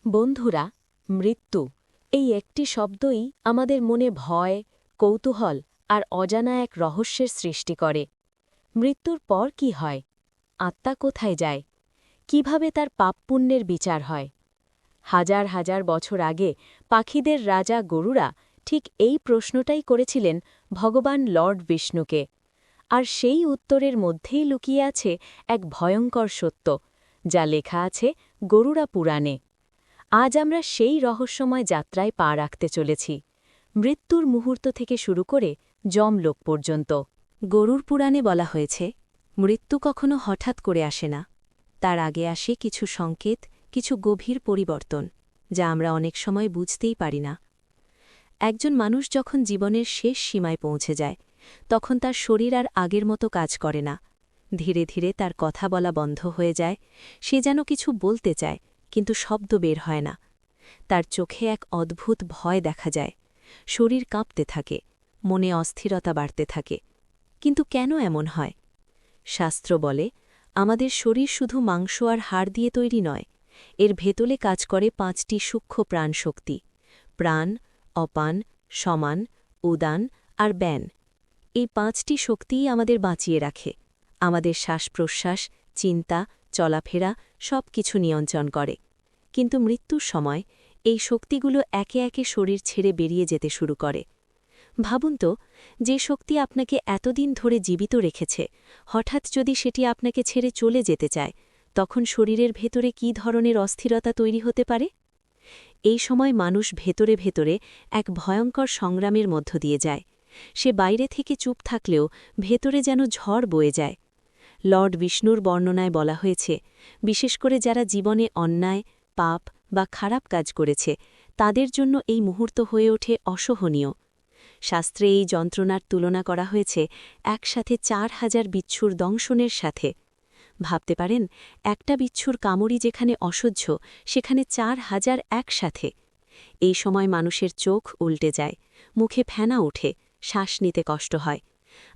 বন্ধুরা, মৃত্যু এই একটি শব্দই আমাদের মনে ভয়, কৌতূহল আর অজানা এক রহস্যের সৃষ্টি করে। মৃত্যুর পর কি হয়? আত্মা কোথায় যায়? কিভাবে তার পাপপুণ্যের বিচার হয়? হাজার হাজার বছর আগে পাখিদের রাজা গরুড়া ঠিক এই প্রশ্নটাই করেছিলেন ভগবান লর্ড বিষ্ণুকে। আর সেই উত্তরের মধ্যেই লুকিয়ে আছে এক ভয়ঙ্কর সত্য, যা লেখা আছে গরুড়া পুরাণে। আজ আমরা সেই রহস্যময় যাত্রায় পা রাখতে চলেছি, মৃত্যুর মুহূর্ত থেকে শুরু করে যমলোক পর্যন্ত। গরুর পুরাণে বলা হয়েছে, মৃত্যু কখনো হঠাৎ করে আসে না। তার আগে আসে কিছু সংকেত, কিছু গভীর পরিবর্তন, যা আমরা অনেক সময় বুঝতেই পারি না। একজন মানুষ যখন জীবনের শেষ সীমায় পৌঁছে যায়, তখন তার শরীর আর আগের মতো কাজ করে না। ধীরে ধীরে তার কথা বলা বন্ধ হয়ে যায়, সে যেন কিছু বলতে চায়, কিন্তু শব্দ বের হয় না। তার চোখে এক অদ্ভুত ভয় দেখা যায়, শরীর কাঁপতে থাকে, মনে অস্থিরতা বাড়তে থাকে। কিন্তু কেন এমন হয়? শাস্ত্র বলে, আমাদের শরীর শুধু মাংস আর হাড় দিয়ে তৈরি নয়, এর ভেতলে কাজ করে 5টি সূক্ষ্ম প্রাণশক্তি: প্রাণ, অপান, সমান, উদান আর ব্যান। এই 5টি শক্তিই আমাদের বাঁচিয়ে রাখে, আমাদের শ্বাস-প্রশ্বাস, চিন্তা, চলাফেরা সব কিছু নিয়ন্ত্রণ করে। কিন্তু মৃত্যুর সময় এই শক্তিগুলো একে একে শরীর ছেড়ে বেরিয়ে যেতে শুরু করে। ভাবুন তো, যে শক্তি আপনাকে এতদিন ধরে জীবিত রেখেছে, হঠাৎ যদি সেটি আপনাকে ছেড়ে চলে যেতে চায়, তখন শরীরের ভেতরে কী ধরনের অস্থিরতা তৈরি হতে পারে? এই সময় মানুষ ভেতরে ভেতরে এক ভয়ঙ্কর সংগ্রামের মধ্য দিয়ে যায়। সে বাইরে থেকে চুপ থাকলেও ভেতরে যেন ঝড় বয়ে যায়। লর্ড বিষ্ণুর বর্ণনায় বলা হয়েছে, বিশেষ করে যারা জীবনে অন্যায়, পাপ বা খারাপ কাজ করেছে, তাদের জন্য এই মুহূর্ত হয়ে ওঠে অসহনীয়। শাস্ত্রে এই যন্ত্রণার তুলনা করা হয়েছে একসাথে 4000 বিচ্ছুর দংশনের সাথে। ভাবতে পারেন, একটা বিচ্ছুর কামড়ি যেখানে অসহ্য, সেখানে 4000 একসাথে। এই সময় মানুষের চোখ উল্টে যায়, মুখে ফেনা ওঠে, শ্বাস নিতে কষ্ট হয়।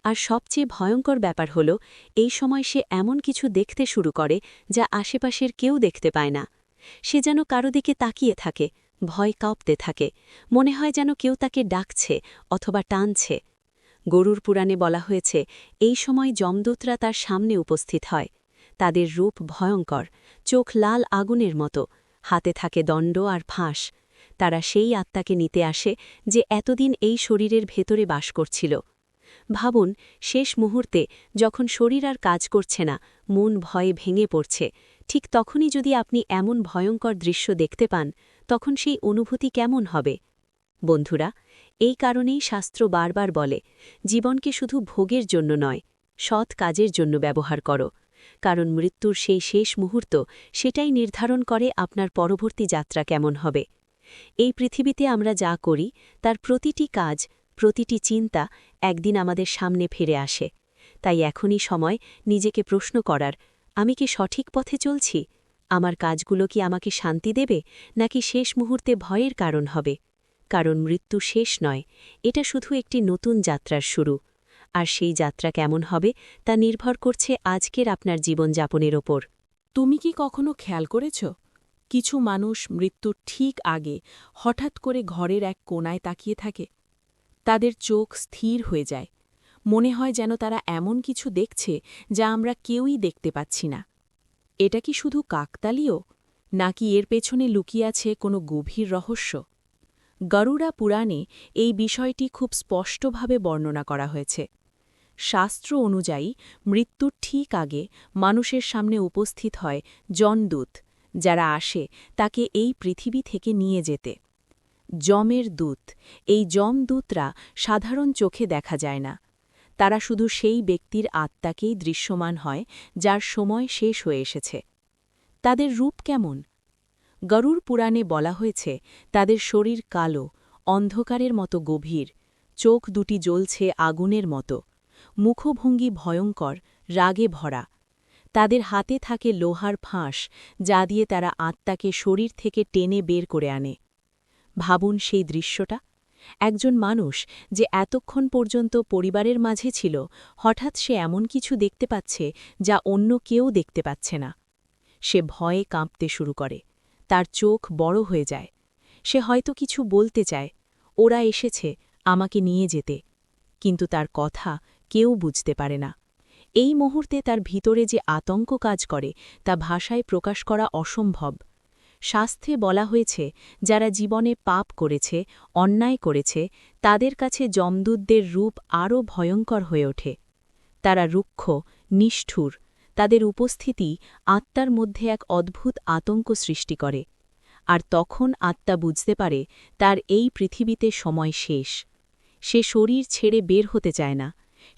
আর সবচেয়ে ভয়ঙ্কর ব্যাপার হল, এই সময় সে এমন কিছু দেখতে শুরু করে যা আশেপাশের কেউ দেখতে পায় না। সে যেন কারো দিকে তাকিয়ে থাকে, ভয় কাঁপতে থাকে, মনে হয় যেন কেউ তাকে ডাকছে অথবা টানছে। গরুর পুরাণে বলা হয়েছে, এই সময় যমদূতরা তার সামনে উপস্থিত হয়। তাদের রূপ ভয়ঙ্কর, চোখ লাল আগুনের মতো, হাতে থাকে দণ্ড আর ফাঁস। তারা সেই আত্মাকে নিতে আসে যে এতদিন এই শরীরের ভেতরে বাস করছিল। ভাবুন, শেষ মুহূর্তে যখন শরীর আর কাজ করছে না, মন ভয়ে ভেঙে পড়ছে, ঠিক তখনই যদি আপনি এমন ভয়ঙ্কর দৃশ্য দেখতে পান, তখন সেই অনুভূতি কেমন হবে? বন্ধুরা, এই কারণেই শাস্ত্র বারবার বলে, জীবনকে শুধু ভোগের জন্য নয়, সৎ কাজের জন্য ব্যবহার করো। কারণ মৃত্যুর সেই শেষ মুহূর্ত সেটাই নির্ধারণ করে আপনার পরবর্তী যাত্রা কেমন হবে। এই পৃথিবীতে আমরা যা করি, তার প্রতিটি কাজ, প্রতিটি চিন্তা একদিন আমাদের সামনে ফিরে আসে। তাই এখনই সময় নিজেকে প্রশ্ন করার, আমি কি সঠিক পথে চলছি? আমার কাজগুলো কি আমাকে শান্তি দেবে, নাকি শেষ মুহূর্তে ভয়ের কারণ হবে? কারণ মৃত্যু শেষ নয়, এটা শুধু একটি নতুন যাত্রার শুরু। আর সেই যাত্রা কেমন হবে তা নির্ভর করছে আজকের আপনার জীবনযাপনের ওপর। তুমি কি কখনো খেয়াল করেছ, কিছু মানুষ মৃত্যুর ঠিক আগে হঠাৎ করে ঘরের এক কোণায় তাকিয়ে থাকে? তাদের চোখ স্থির হয়ে যায়, মনে হয় যেন তারা এমন কিছু দেখছে যা আমরা কেউই দেখতে পাচ্ছি না। এটা কি শুধু কাকতালীয়, নাকি এর পেছনে লুকিয়ে আছে কোনো গভীর রহস্য? গরুড়া পুরাণে এই বিষয়টি খুব স্পষ্টভাবে বর্ণনা করা হয়েছে। শাস্ত্র অনুযায়ী মৃত্যুর ঠিক আগে মানুষের সামনে উপস্থিত হয় যমদূত, যারা আসে তাকে এই পৃথিবী থেকে নিয়ে যেতে। যমের দূত, এই যমদূতরা সাধারণ চোখে দেখা যায় না। তারা শুধু সেই ব্যক্তির আত্মাকেই দৃশ্যমান হয় যার সময় শেষ হয়ে এসেছে। তাদের রূপ কেমন? গরুড় পুরাণে বলা হয়েছে, তাদের শরীর কালো, অন্ধকারের মতো গভীর, চোখ দুটি জ্বলছে আগুনের মতো, মুখভঙ্গি ভয়ঙ্কর, রাগে ভরা। তাদের হাতে থাকে লোহার ফাঁস, যা দিয়ে তারা আত্মাকে শরীর থেকে টেনে বের করে আনে। ভাবুন সেই দৃশ্যটা, একজন মানুষ যে এতক্ষণ পর্যন্ত পরিবারের মাঝে ছিল, হঠাৎ সে এমন কিছু দেখতে পাচ্ছে যা অন্য কেউ দেখতে পাচ্ছে না। সে ভয়ে কাঁপতে শুরু করে, তার চোখ বড় হয়ে যায়। সে হয়তো কিছু বলতে চায়, ওরা এসেছে আমাকে নিয়ে যেতে, কিন্তু তার কথা কেউ বুঝতে পারে না। এই মুহূর্তে তার ভিতরে যে আতঙ্ক কাজ করে তা ভাষায় প্রকাশ করা অসম্ভব। শাস্ত্রে বলা হয়েছে, যারা জীবনে পাপ করেছে, অন্যায় করেছে, তাদের কাছে যমদূতদের রূপ আরও ভয়ঙ্কর হয়ে ওঠে। তারা রুক্ষ, নিষ্ঠুর, তাদের উপস্থিতি আত্মার মধ্যে এক অদ্ভুত আতঙ্ক সৃষ্টি করে। আর তখন আত্মা বুঝতে পারে তার এই পৃথিবীতে সময় শেষ। সে শরীর ছেড়ে বের হতে চায় না,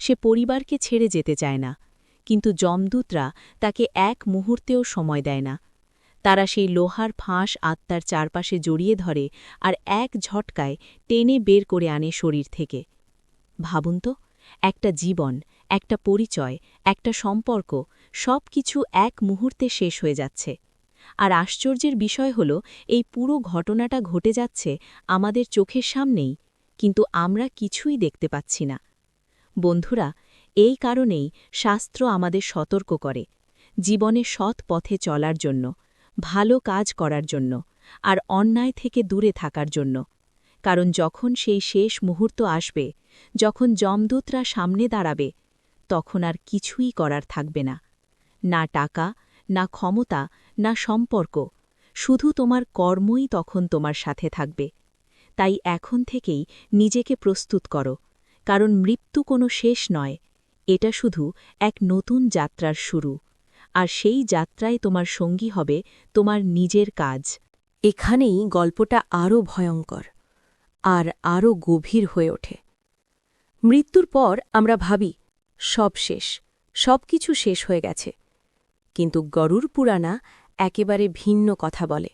সে পরিবারকে ছেড়ে যেতে চায় না, কিন্তু যমদূতরা তাকে এক মুহূর্তেও সময় দেয় না। তারা সেই লোহার ফাঁস আত্মার চারপাশে জড়িয়ে ধরে আর এক ঝটকায় টেনে বের করে আনে শরীর থেকে। ভাবুন তো, একটা জীবন, একটা পরিচয়, একটা সম্পর্ক, সব কিছু এক মুহূর্তে শেষ হয়ে যাচ্ছে। আর আশ্চর্যের বিষয় হল, এই পুরো ঘটনাটা ঘটে যাচ্ছে আমাদের চোখের সামনেই, কিন্তু আমরা কিছুই দেখতে পাচ্ছি না। বন্ধুরা, এই কারণেই শাস্ত্র আমাদের সতর্ক করে, জীবনে সৎ পথে চলার জন্য, ভালো কাজ করার জন্য, আর অন্যায় থেকে দূরে থাকার জন্য। কারণ যখন সেই শেষ মুহূর্ত আসবে, যখন যমদূতরা সামনে দাঁড়াবে, তখন আর কিছুই করার থাকবে না। না টাকা, না ক্ষমতা, না সম্পর্ক, শুধু তোমার কর্মই তখন তোমার সাথে থাকবে। তাই এখন থেকেই নিজেকে প্রস্তুত করো, কারণ মৃত্যু কোনো শেষ নয়, এটা শুধু এক নতুন যাত্রার শুরু। আর সেই যাত্রায় তোমার সঙ্গী হবে তোমার নিজের কাজ। এখানেই গল্পটা আরও ভয়ঙ্কর আর আরও গভীর হয়ে ওঠে। মৃত্যুর পর আমরা ভাবি, সব শেষ, সব কিছু শেষ হয়ে গেছে। কিন্তু গরুর পুরাণা একেবারে ভিন্ন কথা বলে।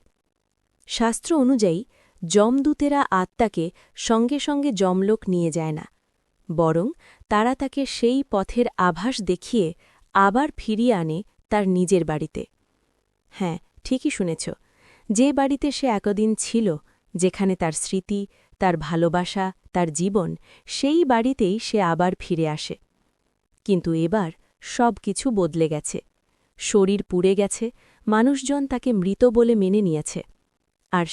শাস্ত্র অনুযায়ী যমদূতেরা আত্মাকে সঙ্গে সঙ্গে যমলোক নিয়ে যায় না, বরং তারা তাকে সেই পথের আভাস দেখিয়ে আবার ফিরিয়ে আনে তার নিজের বাড়িতে। হ্যাঁ, ঠিকই শুনেছ, যে বাড়িতে সে এতদিন ছিল, যেখানে তার স্মৃতি, তার ভালোবাসা, তার জীবন, সেই বাড়িতেই সে আবার ফিরে আসে। কিন্তু এবার সব কিছু বদলে গেছে। শরীর পুড়ে গেছে, মানুষজন তাকে মৃত বলে মেনে নিয়েছে। আর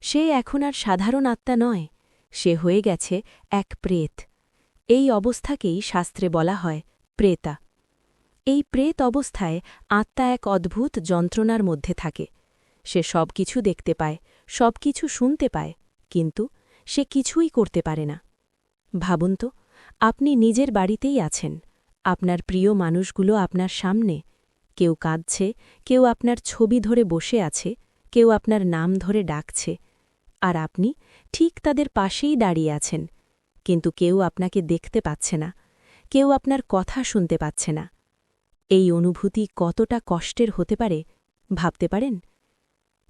সে এখন আর সাধারণ আত্মা নয়, সে হয়ে গেছে এক প্রেত। এই অবস্থাকেই শাস্ত্রে বলা হয় প্রেতা। এই প্রেত অবস্থায় আত্মা এক অদ্ভুত যন্ত্রণার মধ্যে থাকে। সে সব কিছু দেখতে পায়, সব কিছু শুনতে পায়, কিন্তু সে কিছুই করতে পারে না। ভাবুন তো, আপনি নিজের বাড়িতেই আছেন, আপনার প্রিয় মানুষগুলো আপনার সামনে, কেউ কাঁদছে, কেউ আপনার ছবি ধরে বসে আছে, কেউ আপনার নাম ধরে ডাকছে, আর আপনি ঠিক তাদের পাশেই দাঁড়িয়ে আছেন, কিন্তু কেউ আপনাকে দেখতে পাচ্ছে না, কেউ আপনার কথা শুনতে পাচ্ছে না। এই অনুভূতি কতটা কষ্টের হতে পারে ভাবতে পারেন?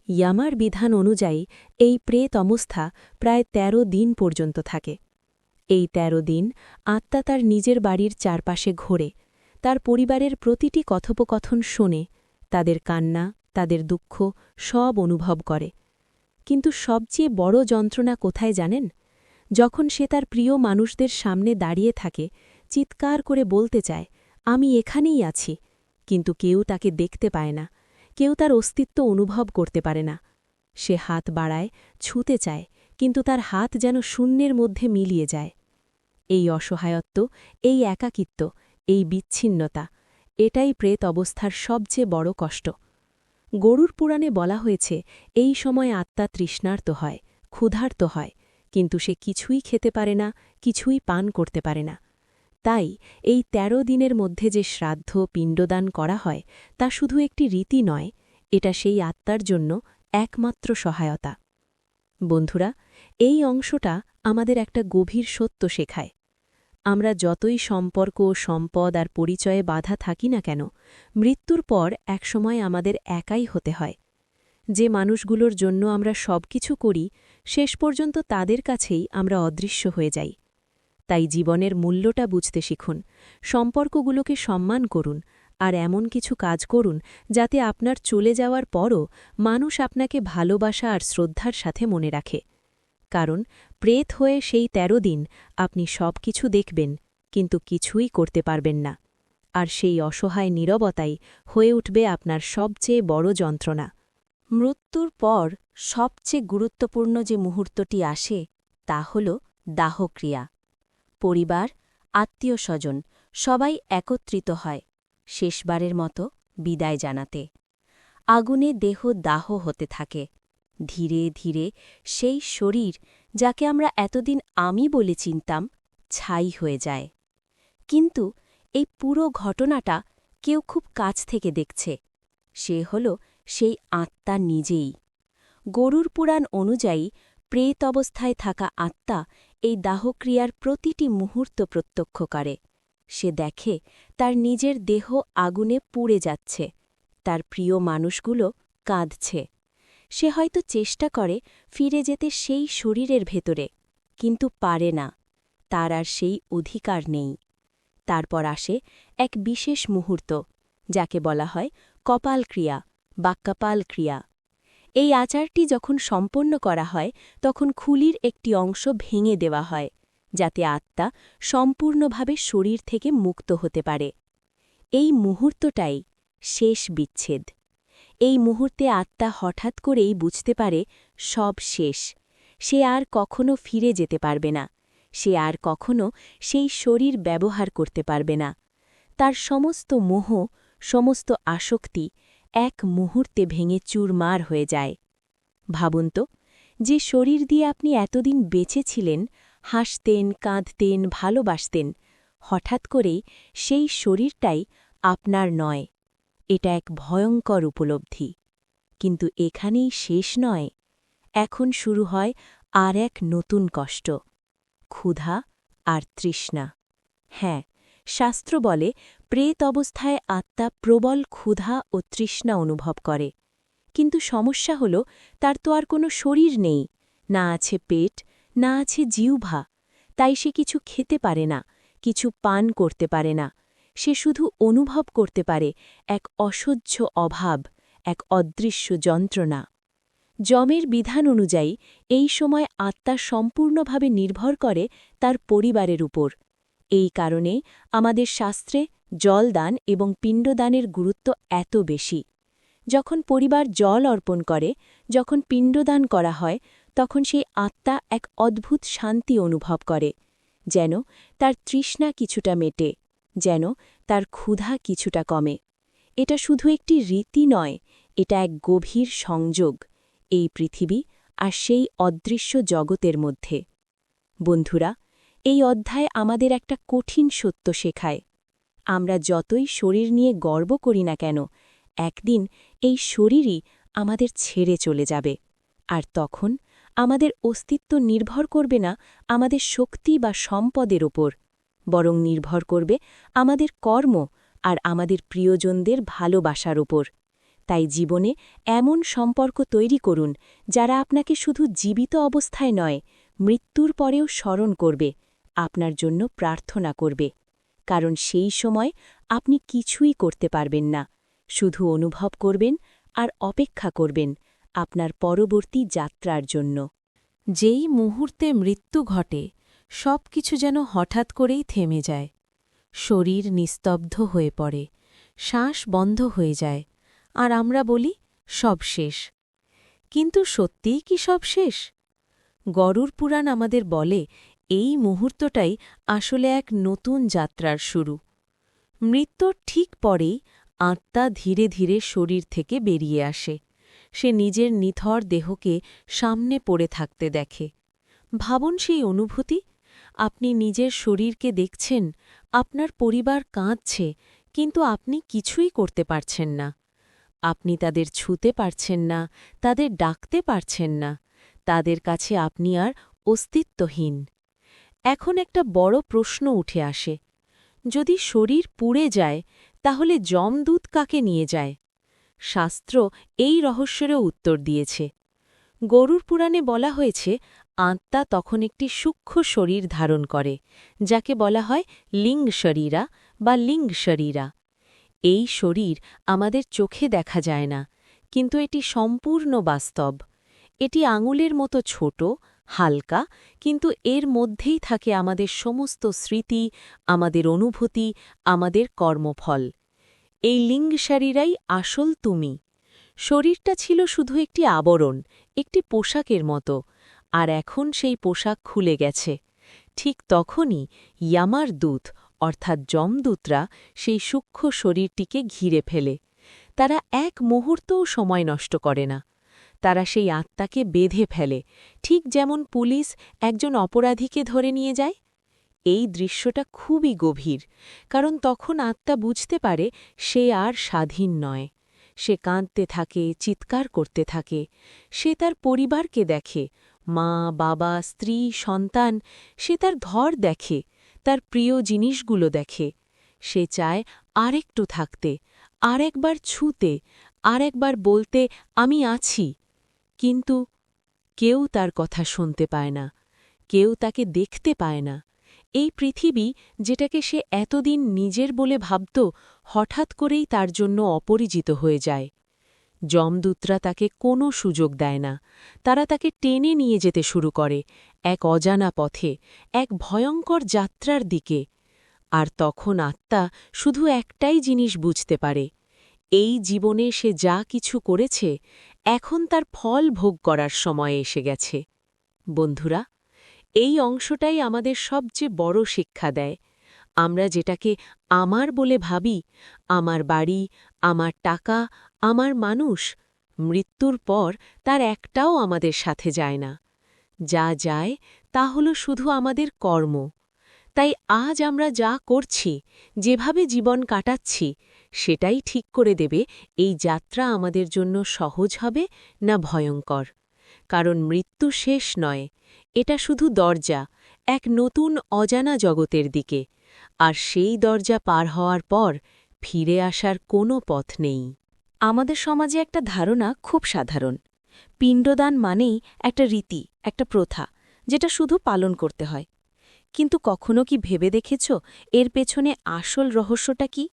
ইয়ামার বিধান অনুযায়ী এই প্রেত অবস্থা প্রায় ১৩ দিন পর্যন্ত থাকে। এই ১৩ দিন আত্মা তার নিজের বাড়ির চারপাশে ঘোরে, তার পরিবারের প্রতিটি কথোপকথন শোনে, তাদের কান্না, তাদের দুঃখ সব অনুভব করে। কিন্তু সবচেয়ে বড় যন্ত্রণা কোথায় জানেন? যখন সে তার প্রিয় মানুষদের সামনে দাঁড়িয়ে থাকে, চিৎকার করে বলতে চায়, আমি এখানেই আছি, কিন্তু কেউ তাকে দেখতে পায় না, কেউ তার অস্তিত্ব অনুভব করতে পারে না। সে হাত বাড়ায়, ছুঁতে চায়, কিন্তু তার হাত যেন শূন্যের মধ্যে মিলিয়ে যায়। এই অসহায়ত্ব, এই একাকিত্ব, এই বিচ্ছিন্নতা, এটাই প্রেত অবস্থার সবচেয়ে বড় কষ্ট। গরুর পুরাণে বলা হয়েছে, এই সময় আত্মা তৃষ্ণার্ত হয়, ক্ষুধার্ত হয়, কিন্তু সে কিছুই খেতে পারে না, কিছুই পান করতে পারে না। তাই এই ১৩ দিনের মধ্যে যে শ্রাদ্ধ, পিণ্ডদান করা হয়, তা শুধু একটি রীতি নয়, এটা সেই আত্মার জন্য একমাত্র সহায়তা। বন্ধুরা, এই অংশটা আমাদের একটা গভীর সত্য শেখায়। আমরা যতই সম্পর্ক, সম্পদ আর পরিচয়ে বাধা থাকি না কেন, মৃত্যুর পর একসময় আমাদের একাই হতে হয়। যে মানুষগুলোর জন্য আমরা সব কিছু করি, শেষ পর্যন্ত তাদের কাছেই আমরা অদৃশ্য হয়ে যাই। তাই জীবনের মূল্যটা বুঝতে শিখুন, সম্পর্কগুলোকে সম্মান করুন, আর এমন কিছু কাজ করুন যাতে আপনার চলে যাওয়ার পরও মানুষ আপনাকে ভালোবাসা আর শ্রদ্ধার সাথে মনে রাখে। কারণ প্রেত হয়ে সেই ১৩ দিন আপনি সব কিছু দেখবেন, কিন্তু কিছুই করতে পারবেন না। আর সেই অসহায় নীরবতাই হয়ে উঠবে আপনার সবচেয়ে বড় যন্ত্রণা। মৃত্যুর পর সবচেয়ে গুরুত্বপূর্ণ যে মুহূর্তটি আসে তা হল দাহক্রিয়া। পরিবার, আত্মীয়স্বজন সবাই একত্রিত হয় শেষবারের মতো বিদায় জানাতে। আগুনে দেহ দাহ হতে থাকে। ধীরে ধীরে সেই শরীর, যাকে আমরা এতদিন আমি বলে চিনতাম, ছাই হয়ে যায়। কিন্তু এই পুরো ঘটনাটা কেউ খুব কাছ থেকে দেখছে। সে হল সেই আত্মা নিজেই। গরুর পুরাণ অনুযায়ী প্রেত অবস্থায় থাকা আত্মা এই দাহক্রিয়ার প্রতিটি মুহূর্ত প্রত্যক্ষ করে। সে দেখে তার নিজের দেহ আগুনে পুড়ে যাচ্ছে, তার প্রিয় মানুষগুলো কাঁদছে। সে হয়তো চেষ্টা করে ফিরে যেতে সেই শরীরের ভেতরে, কিন্তু পারে না, তার আর সেই অধিকার নেই। তারপর আসে এক বিশেষ মুহূর্ত, যাকে বলা হয় কপালক্রিয়া বা কপালক্রিয়া। এই আচারটি যখন সম্পন্ন করা হয় তখন খুলির একটি অংশ ভেঙে দেওয়া হয়, যাতে আত্মা সম্পূর্ণভাবে শরীর থেকে মুক্ত হতে পারে। এই মুহূর্তটাই শেষ বিচ্ছেদ। এই মুহূর্তে আত্মা হঠাৎ করেই বুঝতে পারে সব শেষ। সে আর কখনো ফিরে যেতে পারবে না। সে আর কখনো সেই শরীর ব্যবহার করতে পারবে না। তার সমস্ত মোহ, সমস্ত আসক্তি এক মুহূর্তে ভেঙে চুরমার হয়ে যায়। ভাবুন তো, যে শরীর দিয়ে আপনি এতদিন বেঁচে ছিলেন, হাসতেন, কাঁদতেন, ভালোবাসতেন, হঠাৎ করেই সেই শরীরটাই আপনার নয়। এটা এক ভয়ঙ্কর উপলব্ধি। কিন্তু এখানেই শেষ নয়। এখন শুরু হয় আর এক নতুন কষ্ট, ক্ষুধা আর তৃষ্ণা। হ্যাঁ, শাস্ত্র বলে প্রেত অবস্থায় আত্মা প্রবল ক্ষুধা ও তৃষ্ণা অনুভব করে। কিন্তু সমস্যা হল, তার তো আর কোনো শরীর নেই, না আছে পেট, না আছে জিহ্বা। তাই সে কিছু খেতে পারে না, কিছু পান করতে পারে না। সে শুধু অনুভব করতে পারে এক অসহ্য অভাব, এক অদৃশ্য যন্ত্রণা। যমের বিধান অনুযায়ী এই সময় আত্মা সম্পূর্ণভাবে নির্ভর করে তার পরিবারের উপর। এই কারণে আমাদের শাস্ত্রে জলদান এবং পিণ্ডদানের গুরুত্ব এত বেশি। যখন পরিবার জল অর্পণ করে, যখন পিণ্ডদান করা হয়, তখন সেই আত্মা এক অদ্ভুত শান্তি অনুভব করে, যেন তার তৃষ্ণা কিছুটা মেটে, যেন তার ক্ষুধা কিছুটা কমে। এটা শুধু একটি রীতি নয়, এটা এক গভীর সংযোগ এই পৃথিবী আর সেই অদৃশ্য জগতের মধ্যে। বন্ধুরা, এই অধ্যায় আমাদের একটা কঠিন সত্য শেখায়। আমরা যতই শরীর নিয়ে গর্ব করি না কেন, একদিন এই শরীরই আমাদের ছেড়ে চলে যাবে। আর তখন আমাদের অস্তিত্ব নির্ভর করবে না আমাদের শক্তি বা সম্পদের ওপর, বরং নির্ভর করবে আমাদের কর্ম আর আমাদের প্রিয়জনদের ভালোবাসার ওপর। তাই জীবনে এমন সম্পর্ক তৈরি করুন যারা আপনাকে শুধু জীবিত অবস্থায় নয়, মৃত্যুর পরেও স্মরণ করবে, আপনার জন্য প্রার্থনা করবে। কারণ সেই সময় আপনি কিছুই করতে পারবেন না, শুধু অনুভব করবেন আর অপেক্ষা করবেন আপনার পরবর্তী যাত্রার জন্য। যেই মুহূর্তে মৃত্যু ঘটে, সব কিছু যেন হঠাৎ করেই থেমে যায়। শরীর নিস্তব্ধ হয়ে পড়ে, শ্বাস বন্ধ হয়ে যায়, আর আমরা বলি সব শেষ। কিন্তু সত্যিই কি সব শেষ? গরুর পুরাণ আমাদের বলে এই মুহূর্তটাই আসলে এক নতুন যাত্রার শুরু। মৃত্যুর ঠিক পরেই আত্মা ধীরে ধীরে শরীর থেকে বেরিয়ে আসে। সে নিজের নিথর দেহকে সামনে পড়ে থাকতে দেখে। ভাবুন সেই অনুভূতি। আপনি নিজের শরীরকে দেখছেন, আপনার পরিবার কাঁদছে, কিন্তু আপনি কিছুই করতে পারছেন না। আপনি তাদের ছুঁতে পারছেন না, তাদের ডাকতে পারছেন না, তাদের কাছে আপনি আর অস্তিত্বহীন। এখন একটা বড় প্রশ্ন উঠে আসে, যদি শরীর পুড়ে যায়, তাহলে যমদূত কাকে নিয়ে যায়? শাস্ত্র এই রহস্যেরও উত্তর দিয়েছে। গরুর পুরাণে বলা হয়েছে আত্মা তখন একটি সূক্ষ্ম শরীর ধারণ করে, যাকে বলা হয় লিঙ্গ শরীরা বা লিঙ্গ শরীরা। এই শরীর আমাদের চোখে দেখা যায় না, কিন্তু এটি সম্পূর্ণ বাস্তব। এটি আঙুলের মতো ছোট, হালকা, কিন্তু এর মধ্যেই থাকে আমাদের সমস্ত স্মৃতি, আমাদের অনুভূতি, আমাদের কর্মফল। এই লিঙ্গ শরীরাই আসল তুমি। শরীরটা ছিল শুধু একটি আবরণ, একটি পোশাকের মতো, আর এখন সেই পোশাক খুলে গেছে। ঠিক তখনই ইয়ামার দূত অর্থাৎ যমদূতরা সেই সূক্ষ্ম শরীরটিকে ঘিরে ফেলে। তারা এক মুহূর্তও সময় নষ্ট করে না। তারা সেই আত্মাকে বেঁধে ফেলে, ঠিক যেমন পুলিশ একজন অপরাধীকে ধরে নিয়ে যায়। এই দৃশ্যটা খুবই গভীর, কারণ তখন আত্মা বুঝতে পারে সে আর স্বাধীন নয়। সে কাঁদতে থাকে, চিৎকার করতে থাকে। সে তার পরিবারকে দেখে, মা, বাবা, স্ত্রী, সন্তান। সে তার ঘর দেখে, তার প্রিয় জিনিসগুলো দেখে। সে চায় আরেকটু থাকতে, আরেকবার ছুঁতে, আরেকবার বলতে আমি আছি। কিন্তু কেউ তার কথা শুনতে পায় না, কেউ তাকে দেখতে পায় না। এই পৃথিবী, যেটাকে সে এতদিন নিজের বলে ভাবত, হঠাৎ করেই তার জন্য অপরিচিত হয়ে যায়। যমদূতরা তাকে কোনো সুযোগ দেয় না। তারা তাকে টেনে নিয়ে যেতে শুরু করে, এক অজানা পথে, এক ভয়ঙ্কর যাত্রার দিকে। আর তখন আত্মা শুধু একটাই জিনিস বুঝতে পারে, এই জীবনে সে যা কিছু করেছে, এখন তার ফল ভোগ করার সময় এসে গেছে। বন্ধুরা, এই অংশটাই আমাদের সবচেয়ে বড় শিক্ষা দেয়। আমরা যেটাকে আমার বলে ভাবি, আমার বাড়ি, আমার টাকা, আমার মানুষ, মৃত্যুর পর তার একটাও আমাদের সাথে যায় না। যা যায় তা হলো শুধু আমাদের কর্ম। তাই আজ আমরা যা করছি, যেভাবে জীবন কাটাচ্ছি, সেটাই ঠিক করে দেবে এই যাত্রা আমাদের জন্য সহজ হবে না ভয়ঙ্কর। কারণ মৃত্যু শেষ নয়, এটা শুধু দরজা, এক নতুন অজানা জগতের দিকে। আর সেই দরজা পার হওয়ার পর ফিরে আসার কোনো পথ নেই। আমাদের সমাজে একটা ধারণা খুব সাধারণ। পিণ্ডদান মানেই একটা রীতি, একটা প্রথা, যেটা শুধু পালন করতে হয়। কিন্তু কখনো কি ভেবে দেখেছ এর পেছনে আসল রহস্যটা কি?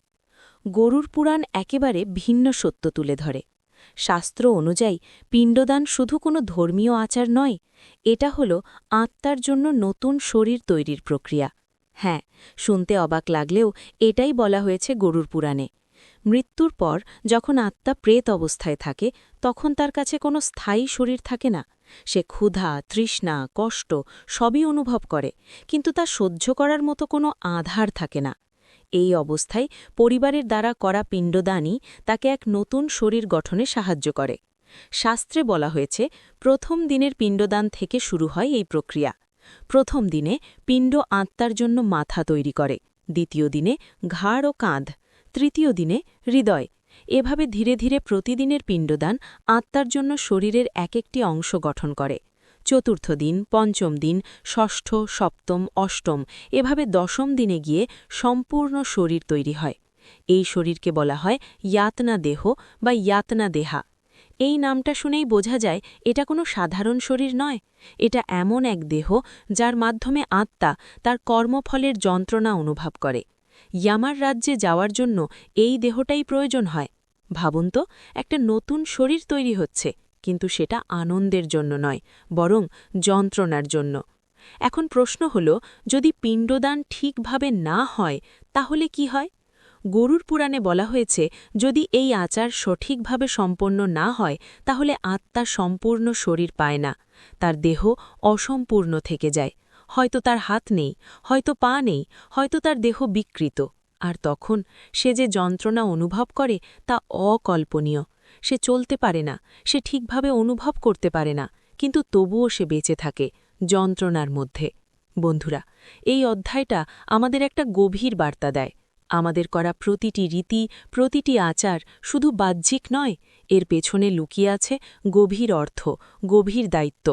গরুর পুরাণ একেবারে ভিন্ন সত্য তুলে ধরে। শাস্ত্র অনুযায়ী পিণ্ডদান শুধু কোনো ধর্মীয় আচার নয়, এটা হল আত্মার জন্য নতুন শরীর তৈরির প্রক্রিয়া। হ্যাঁ, শুনতে অবাক লাগলেও এটাই বলা হয়েছে গরুর পুরাণে। মৃত্যুর পর যখন আত্মা প্রেত অবস্থায় থাকে, তখন তার কাছে কোনো স্থায়ী শরীর থাকে না। সে ক্ষুধা, তৃষ্ণা, কষ্ট সবই অনুভব করে, কিন্তু তা সহ্য করার মতো কোনো আধার থাকে না। এই অবস্থায় পরিবারের দ্বারা করা পিণ্ডদানই তাকে এক নতুন শরীর গঠনে সাহায্য করে। শাস্ত্রে বলা হয়েছে, প্রথম দিনের পিণ্ডদান থেকে শুরু হয় এই প্রক্রিয়া। প্রথম দিনে পিণ্ড আত্মার জন্য মাথা তৈরি করে, দ্বিতীয় দিনে ঘাড় ও কাঁধ, তৃতীয় দিনে হৃদয়। এভাবে ধীরে ধীরে প্রতিদিনের পিণ্ডদান আত্মার জন্য শরীরের এক একটি অংশ গঠন করে। চতুর্থ দিন, পঞ্চম দিন, ষষ্ঠ, সপ্তম, অষ্টম, এভাবে দশম দিনে গিয়ে সম্পূর্ণ শরীর তৈরি হয়। এই শরীরকে বলা হয় ইয়াতনা দেহ বা ইয়াতনা দেহা। এই নামটা শুনেই বোঝা যায় এটা কোনো সাধারণ শরীর নয়। এটা এমন এক দেহ যার মাধ্যমে আত্মা তার কর্মফলের যন্ত্রণা অনুভব করে। ইয়ামার রাজ্যে যাওয়ার জন্য এই দেহটাই প্রয়োজন হয়। ভাবুন তো, একটা নতুন শরীর তৈরি হচ্ছে, কিন্তু সেটা আনন্দের জন্য নয়, বরং যন্ত্রণার জন্য। এখন প্রশ্ন হল, যদি পিণ্ডদান ঠিকভাবে না হয় তাহলে কি হয়? গরুর পুরাণে বলা হয়েছে, যদি এই আচার সঠিকভাবে সম্পন্ন না হয় তাহলে আত্মা সম্পূর্ণ শরীর পায় না, তার দেহ অসম্পূর্ণ থেকে যায়। হয়তো তার হাত নেই, হয়তো পা নেই, হয়তো তার দেহ বিকৃত। আর তখন সে যে যন্ত্রণা অনুভব করে তা অকল্পনীয়। সে চলতে পারে না, সে ঠিকভাবে অনুভব করতে পারে না, কিন্তু তবুও সে বেঁচে থাকে যন্ত্রণার মধ্যে। বন্ধুরা, এই অধ্যায়টা আমাদের একটা গভীর বার্তা দেয়। আমাদের করা প্রতিটি রীতি, প্রতিটি আচার শুধু বাহ্যিক নয়, এর পেছনে লুকিয়ে আছে গভীর অর্থ, গভীর দায়িত্ব।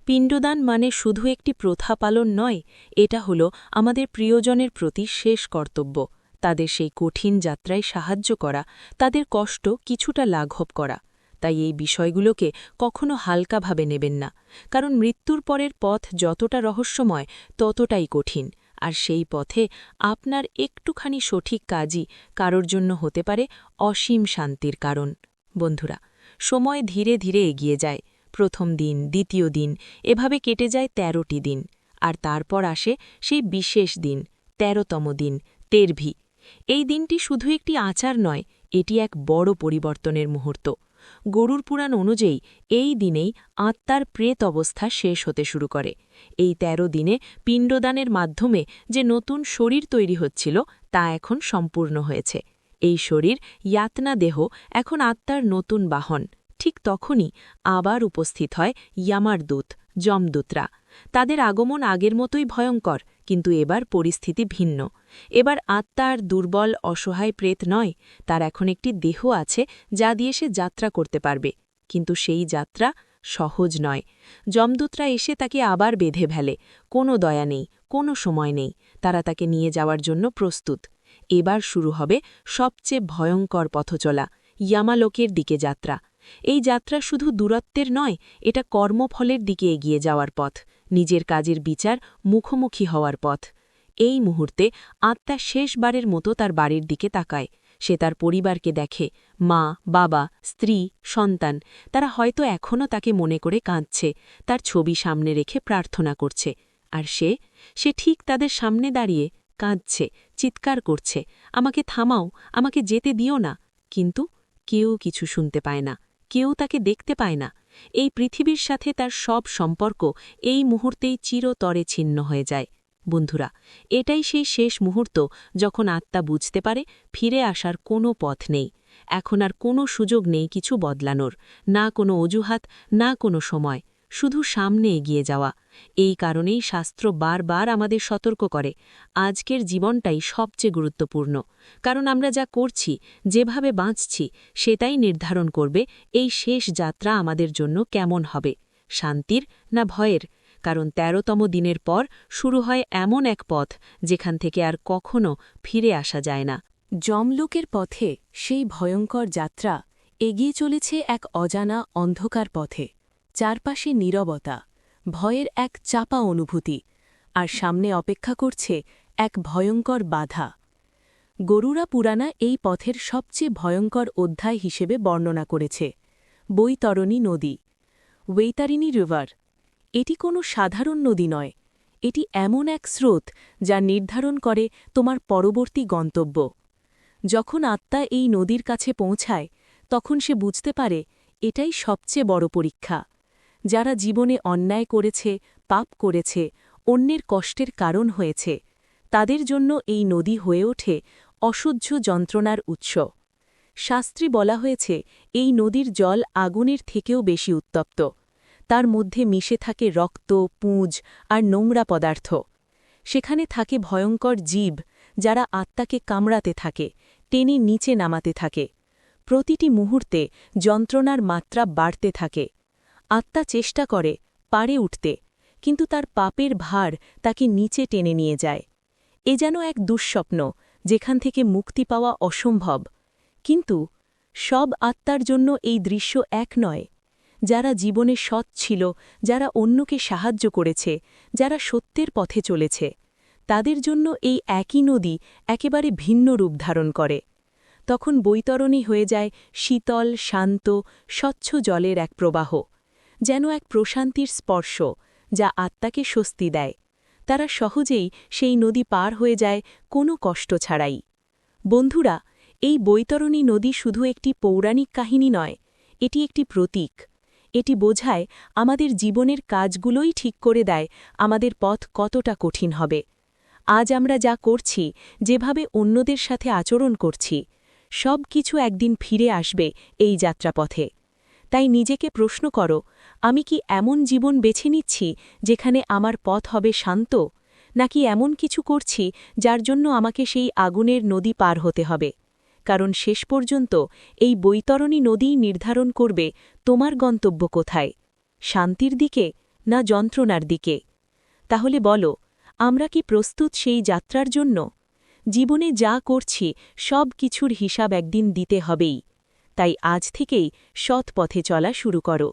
পিণ্ডদান মানে শুধু একটি প্রথা পালন নয়, এটা হল আমাদের প্রিয়জনের প্রতি শেষ কর্তব্য, তাদের সেই কঠিন যাত্রায় সাহায্য করা, তাদের কষ্ট কিছুটা লাঘব করা। তাই এই বিষয়গুলোকে কখনো হালকাভাবে নেবেন না, কারণ মৃত্যুর পরের পথ যতটা রহস্যময় ততটাই কঠিন। আর সেই পথে আপনার একটুখানি সঠিক কাজই কারোর জন্য হতে পারে অসীম শান্তির কারণ। বন্ধুরা, সময় ধীরে ধীরে এগিয়ে যায়। প্রথম দিন, দ্বিতীয় দিন, এভাবে কেটে যায় ১৩টি দিন। আর তারপর আসে সেই বিশেষ দিন, ১৩তম দিন, তেরভি। এই দিনটি শুধু একটি আচার নয়, এটি এক বড় পরিবর্তনের মুহূর্ত। গরুর পুরাণ অনুযায়ী এই দিনেই আত্মার প্রেত অবস্থা শেষ হতে শুরু করে। এই ১৩ দিনে পিণ্ডদানের মাধ্যমে যে নতুন শরীর তৈরি হচ্ছিল তা এখন সম্পূর্ণ হয়েছে। এই শরীর ইয়াতনা দেহ এখন আত্মার নতুন বাহন। ঠিক তখনই আবার উপস্থিত হয় ইয়ামার দূত, যমদূতরা। তাদের আগমন আগের মতোই ভয়ঙ্কর, কিন্তু এবার পরিস্থিতি ভিন্ন। এবার আত্মার দুর্বল অসহায় প্রেত নয়, তার এখন একটি দেহ আছে যা দিয়ে সে যাত্রা করতে পারবে। কিন্তু সেই যাত্রা সহজ নয়। যমদূতরা এসে তাকে আবার বেঁধে ফেলে। কোনো দয়া নেই, কোনো সময় নেই। তারা তাকে নিয়ে যাওয়ার জন্য প্রস্তুত। এবার শুরু হবে সবচেয়ে ভয়ঙ্কর পথচলা, ইয়ামালোকের দিকে যাত্রা। এই যাত্রা শুধু দূরত্বের নয়, এটা কর্মফলের দিকে এগিয়ে যাওয়ার পথ, নিজের কাজের বিচার মুখোমুখি হওয়ার পথ। এই মুহূর্তে আত্মা শেষবারের মতো তার বাড়ির দিকে তাকায়। সে তার পরিবারকে দেখে, মা, বাবা, স্ত্রী, সন্তান। তারা হয়তো এখনও তাকে মনে করে কাঁদছে, তার ছবি সামনে রেখে প্রার্থনা করছে। আর সে ঠিক তাদের সামনে দাঁড়িয়ে কাঁদছে, চিৎকার করছে, আমাকে থামাও, আমাকে যেতে দিও না। কিন্তু কেউ কিছু শুনতে পায় না, কেউ তাকে দেখতে পায় না। এই পৃথিবীর সাথে তার সব সম্পর্ক এই মুহূর্তেই চিরতরে ছিন্ন হয়ে যায়। বন্ধুরা, এটাই সেই শেষ মুহূর্ত যখন আত্মা বুঝতে পারে ফিরে আসার কোনো পথ নেই। এখন আর কোনো সুযোগ নেই কিছু বদলানোর, না কোনো অজুহাত, না কোনো সময়, শুধু সামনে এগিয়ে যাওয়া। এই কারণেই শাস্ত্র বারবার আমাদের সতর্ক করে, আজকের জীবনটাই সবচেয়ে গুরুত্বপূর্ণ। কারণ আমরা যা করছি, যেভাবে বাঁচছি, সেটাই নির্ধারণ করবে এই শেষ যাত্রা আমাদের জন্য কেমন হবে, শান্তির না ভয়ের। কারণ ১৩তম দিনের পর শুরু হয় এমন এক পথ যেখান থেকে আর কখনো ফিরে আসা যায় না। যমলোকের পথে সেই ভয়ঙ্কর যাত্রা এগিয়ে চলেছে এক অজানা অন্ধকার পথে। চারপাশে নীরবতা, ভয়ের এক চাপা অনুভূতি, আর সামনে অপেক্ষা করছে এক ভয়ঙ্কর বাধা। গরুড়া পুরাণা এই পথের সবচেয়ে ভয়ঙ্কর অধ্যায় হিসেবে বর্ণনা করেছে বৈতরণী নদী, ওয়েতারিণী রিভার। এটি কোনো সাধারণ নদী নয়, এটি এমন এক স্রোত যা নির্ধারণ করে তোমার পরবর্তী গন্তব্য। যখন আত্মা এই নদীর কাছে পৌঁছায়, তখন সে বুঝতে পারে এটাই সবচেয়ে বড় পরীক্ষা। যারা জীবনে অন্যায় করেছে, পাপ করেছে, অন্যের কষ্টের কারণ হয়েছে, তাদের জন্য এই নদী হয়ে ওঠে অসহ্য যন্ত্রণার উৎস। শাস্ত্রে বলা হয়েছে এই নদীর জল আগুনের থেকেও বেশি উত্তপ্ত। তার মধ্যে মিশে থাকে রক্ত, পুঁজ আর নোংরা পদার্থ। সেখানে থাকে ভয়ঙ্কর জীব, যারা আত্মাকে কামড়াতে থাকে, টেনে নিচে নামাতে থাকে। প্রতিটি মুহূর্তে যন্ত্রণার মাত্রা বাড়তে থাকে। আত্মা চেষ্টা করে পারে উঠতে, কিন্তু তার পাপের ভার তাকে নিচে টেনে নিয়ে যায়। এ যেন এক দুঃস্বপ্ন, যেখান থেকে মুক্তি পাওয়া অসম্ভব। কিন্তু সব আত্মার জন্য এই দৃশ্য এক নয়। যারা জীবনে সৎ ছিল, যারা অন্যকে সাহায্য করেছে, যারা সত্যের পথে চলেছে, তাদের জন্য এই একই নদী একেবারে ভিন্ন রূপ ধারণ করে। তখন বৈতরণী হয়ে যায় শীতল, শান্ত, স্বচ্ছ জলের এক প্রবাহ, যেন এক প্রশান্তির স্পর্শ যা আত্মাকে স্বস্তি দেয়। তারা সহজেই সেই নদী পার হয়ে যায় কোনো কষ্ট ছাড়াই। বন্ধুরা, এই বৈতরণী নদী শুধু একটি পৌরাণিক কাহিনী নয়, এটি একটি প্রতীক। এটি বোঝায় আমাদের জীবনের কাজগুলোই ঠিক করে দেয় আমাদের পথ কতটা কঠিন হবে। আজ আমরা যা করছি, যেভাবে অন্যদের সাথে আচরণ করছি, সব কিছু একদিন ফিরে আসবে এই যাত্রাপথে। তাই নিজেকে প্রশ্ন করো, আমি কি এমন জীবন বেছে নিচ্ছি যেখানে আমার পথ হবে শান্ত, নাকি এমন কিছু করছি যার জন্য আমাকে সেই আগুনের নদী পার হতে হবে? কারণ শেষ পর্যন্ত এই বৈতরণী নদীই নির্ধারণ করবে তোমার গন্তব্য কোথায়, শান্তির দিকে না যন্ত্রণার দিকে। তাহলে বলো, আমরা কি প্রস্তুত সেই যাত্রার জন্য? জীবনে যা করছি সব কিছুর হিসাব একদিন দিতে হবেই। তাই আজ থেকেই সৎ পথে চলা শুরু করো।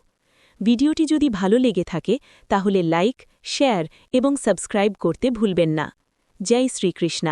ভিডিওটি যদি ভালো লেগে থাকে তাহলে লাইক, শেয়ার এবং সাবস্ক্রাইব করতে ভুলবেন না। জয় শ্রীকৃষ্ণ।